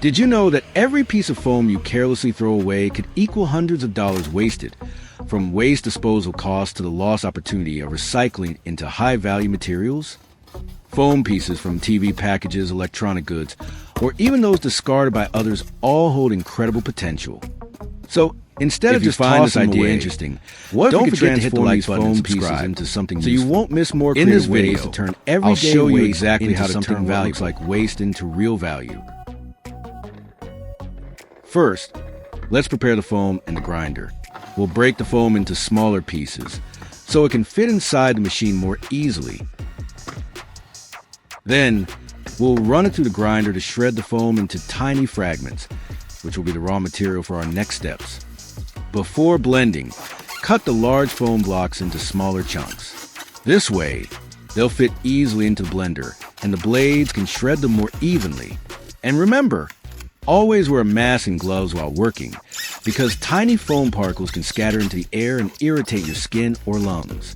Did you know that every piece of foam you carelessly throw away could equal hundreds of dollars wasted, from waste disposal costs to the lost opportunity of recycling into high-value materials? Foam pieces from TV packages, electronic goods, or even those discarded by others all hold incredible potential. So instead of just find this idea interesting, don't forget to hit the like button and subscribe into something so you won't miss more creative ways to turn everyday waste exactly how to turn what looks like waste into real value. First, let's prepare the foam in the grinder. We'll break the foam into smaller pieces so it can fit inside the machine more easily. Then, we'll run it through the grinder to shred the foam into tiny fragments, which will be the raw material for our next steps. Before blending, cut the large foam blocks into smaller chunks. This way, they'll fit easily into the blender, and the blades can shred them more evenly. And remember, always wear a mask and gloves while working, because tiny foam particles can scatter into the air and irritate your skin or lungs.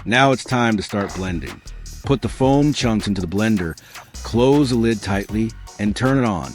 Now it's time to start blending. Put the foam chunks into the blender, close the lid tightly, and turn it on.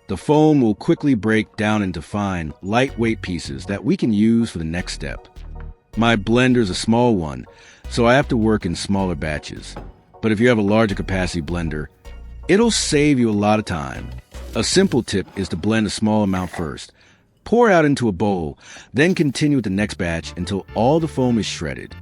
The foam will quickly break down into fine, lightweight pieces that we can use for the next step. My blender is a small one, so I have to work in smaller batches. But if you have a larger capacity blender, it'll save you a lot of time. A simple tip is to blend a small amount first. Pour out into a bowl, then continue with the next batch until all the foam is shredded.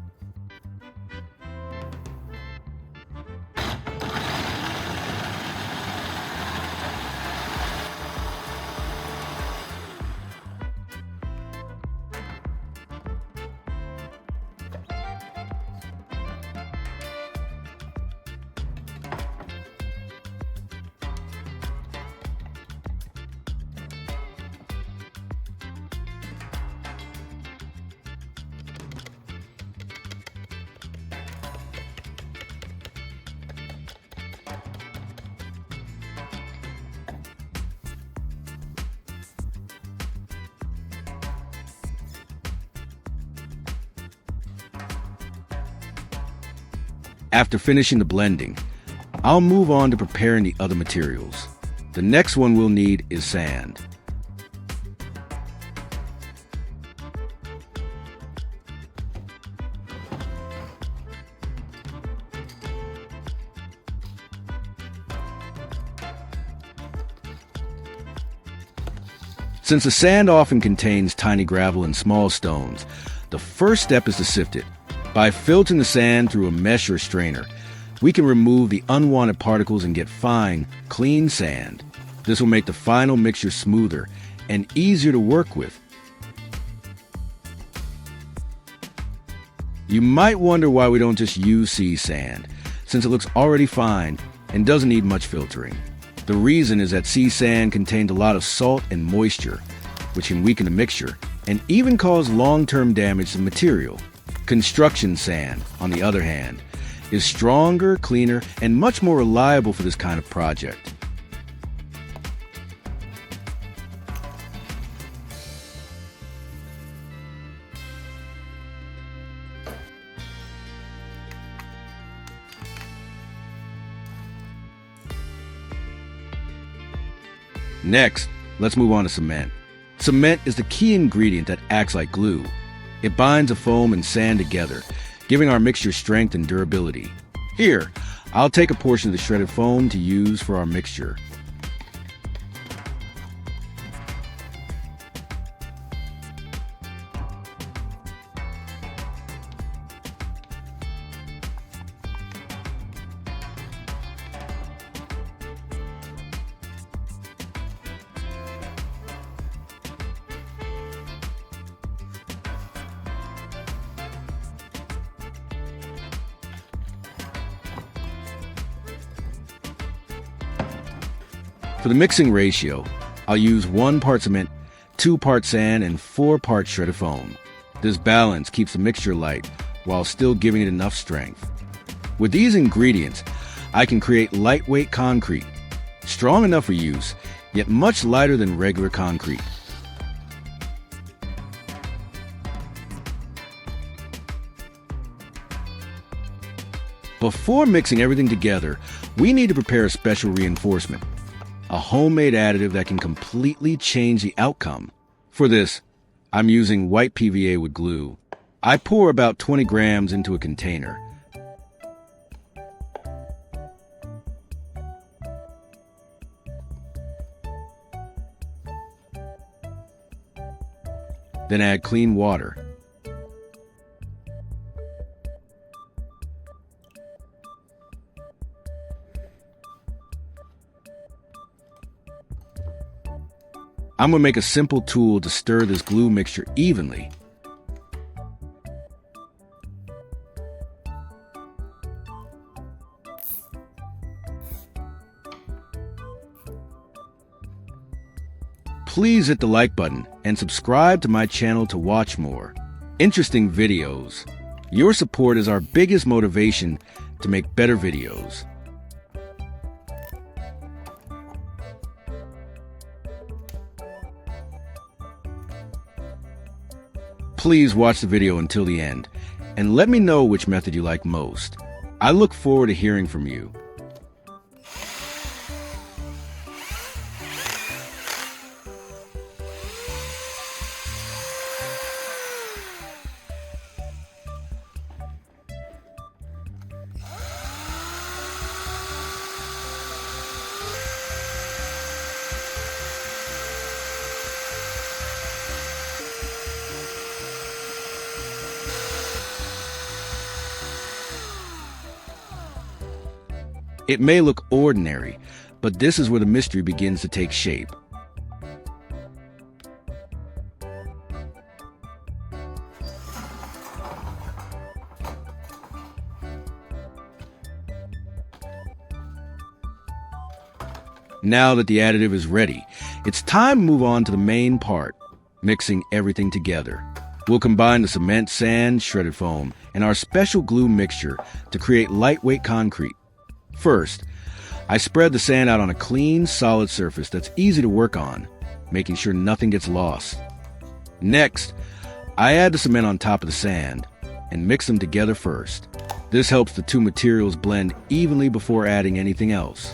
After finishing the blending, I'll move on to preparing the other materials. The next one we'll need is sand. Since the sand often contains tiny gravel and small stones, the first step is to sift it. By filtering the sand through a mesh or strainer, we can remove the unwanted particles and get fine, clean sand. This will make the final mixture smoother and easier to work with. You might wonder why we don't just use sea sand, since it looks already fine and doesn't need much filtering. The reason is that sea sand contains a lot of salt and moisture, which can weaken the mixture and even cause long-term damage to the material. Construction sand, on the other hand, is stronger, cleaner, and much more reliable for this kind of project. Next, let's move on to cement. Cement is the key ingredient that acts like glue. It binds the foam and sand together, giving our mixture strength and durability. Here, I'll take a portion of the shredded foam to use for our mixture. For the mixing ratio, I'll use 1 part cement, 2 parts sand, and 4 parts shredded foam. This balance keeps the mixture light while still giving it enough strength. With these ingredients, I can create lightweight concrete, strong enough for use, yet much lighter than regular concrete. Before mixing everything together, we need to prepare a special reinforcement, a homemade additive that can completely change the outcome. For this, I'm using white PVA with glue. I pour about 20 grams into a container. Then add clean water. I'm going to make a simple tool to stir this glue mixture evenly. Please hit the like button and subscribe to my channel to watch more interesting videos. Your support is our biggest motivation to make better videos. Please watch the video until the end and let me know which method you like most. I look forward to hearing from you. It may look ordinary, but this is where the mystery begins to take shape. Now that the additive is ready, it's time to move on to the main part, mixing everything together. We'll combine the cement, sand, shredded foam, and our special glue mixture to create lightweight concrete. First, I spread the sand out on a clean, solid surface that's easy to work on, making sure nothing gets lost. Next, I add the cement on top of the sand and mix them together first. This helps the two materials blend evenly before adding anything else.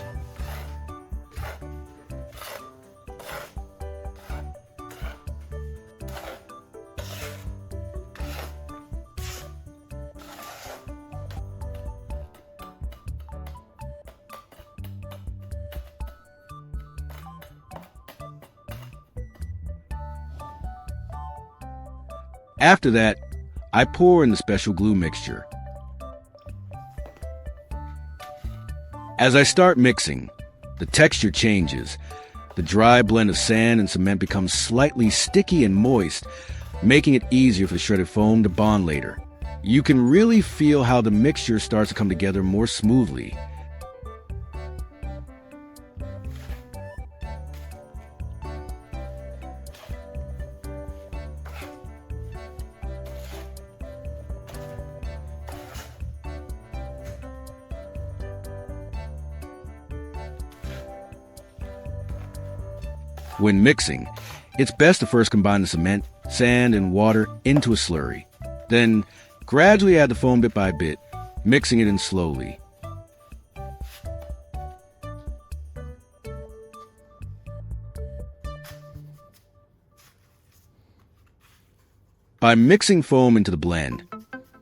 After that, I pour in the special glue mixture. As I start mixing, the texture changes. The dry blend of sand and cement becomes slightly sticky and moist, making it easier for the shredded foam to bond later. You can really feel how the mixture starts to come together more smoothly. When mixing, it's best to first combine the cement, sand, and water into a slurry. Then, gradually add the foam bit by bit, mixing it in slowly. By mixing foam into the blend,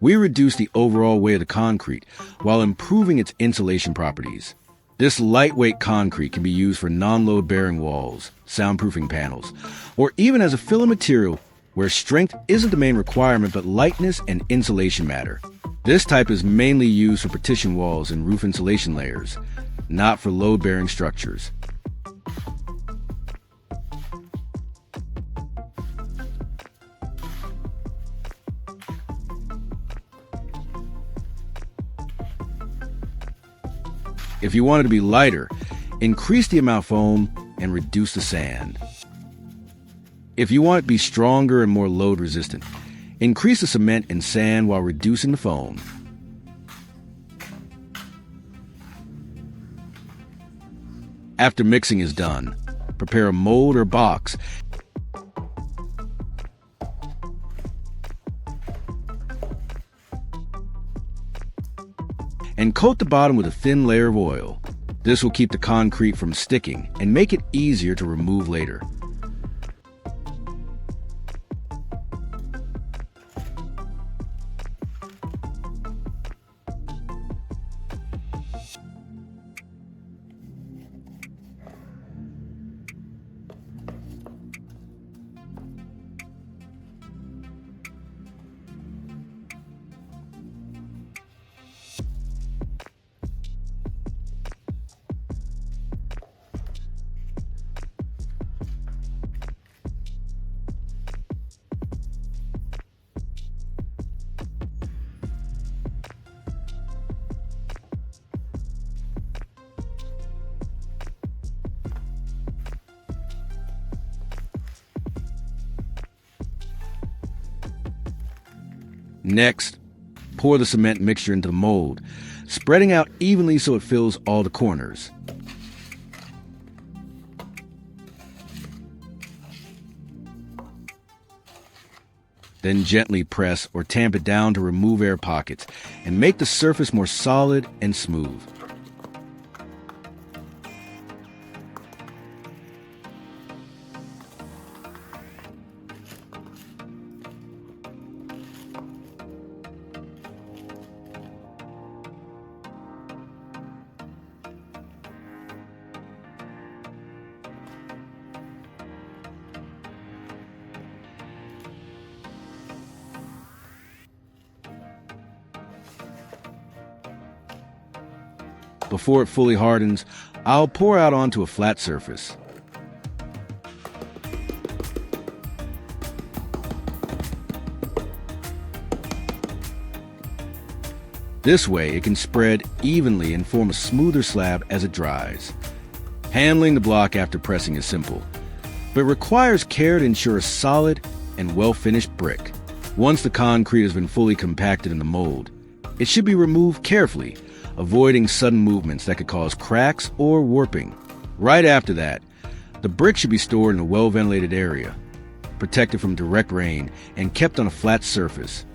we reduce the overall weight of the concrete while improving its insulation properties. This lightweight concrete can be used for non-load-bearing walls, soundproofing panels, or even as a filler material where strength isn't the main requirement but lightness and insulation matter. This type is mainly used for partition walls and roof insulation layers, not for load-bearing structures. If you want it to be lighter, increase the amount of foam and reduce the sand. If you want it to be stronger and more load-resistant, increase the cement and sand while reducing the foam. After mixing is done, prepare a mold or box and coat the bottom with a thin layer of oil. This will keep the concrete from sticking and make it easier to remove later. Next, pour the cement mixture into the mold, spreading out evenly so it fills all the corners. Then gently press or tamp it down to remove air pockets and make the surface more solid and smooth. Before it fully hardens, I'll pour out onto a flat surface. This way it can spread evenly and form a smoother slab as it dries. Handling the block after pressing is simple, but requires care to ensure a solid and well-finished brick. Once the concrete has been fully compacted in the mold, it should be removed carefully, avoiding sudden movements that could cause cracks or warping. Right after that, the brick should be stored in a well-ventilated area, protected from direct rain, and kept on a flat surface.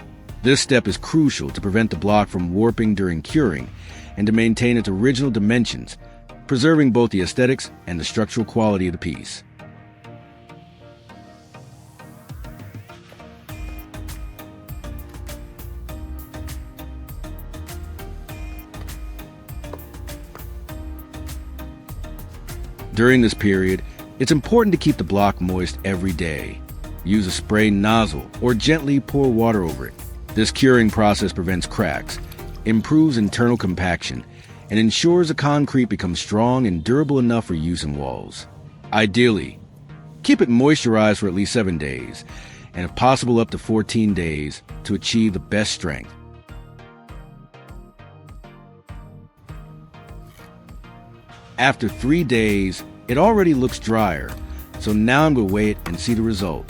This step is crucial to prevent the block from warping during curing and to maintain its original dimensions, preserving both the aesthetics and the structural quality of the piece. During this period, it's important to keep the block moist every day. Use a spray nozzle or gently pour water over it. This curing process prevents cracks, improves internal compaction, and ensures the concrete becomes strong and durable enough for use in walls. Ideally, keep it moisturized for at least 7 days, and if possible up to 14 days to achieve the best strength. After 3 days, it already looks drier, so now I'm going to weigh it and see the result.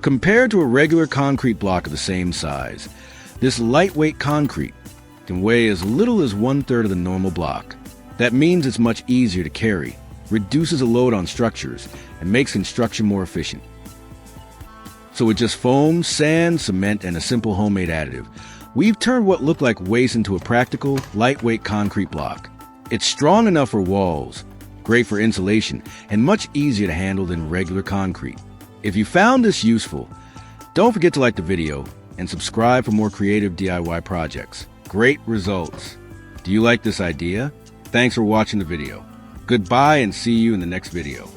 Compared to a regular concrete block of the same size, this lightweight concrete can weigh as little as 1/3 of the normal block. That means it's much easier to carry, reduces the load on structures, and makes construction more efficient. So with just foam, sand, cement, and a simple homemade additive, we've turned what looked like waste into a practical, lightweight concrete block. It's strong enough for walls, great for insulation, and much easier to handle than regular concrete. If you found this useful, don't forget to like the video and subscribe for more creative DIY projects. Great results. Do you like this idea? Thanks for watching the video. Goodbye and see you in the next video.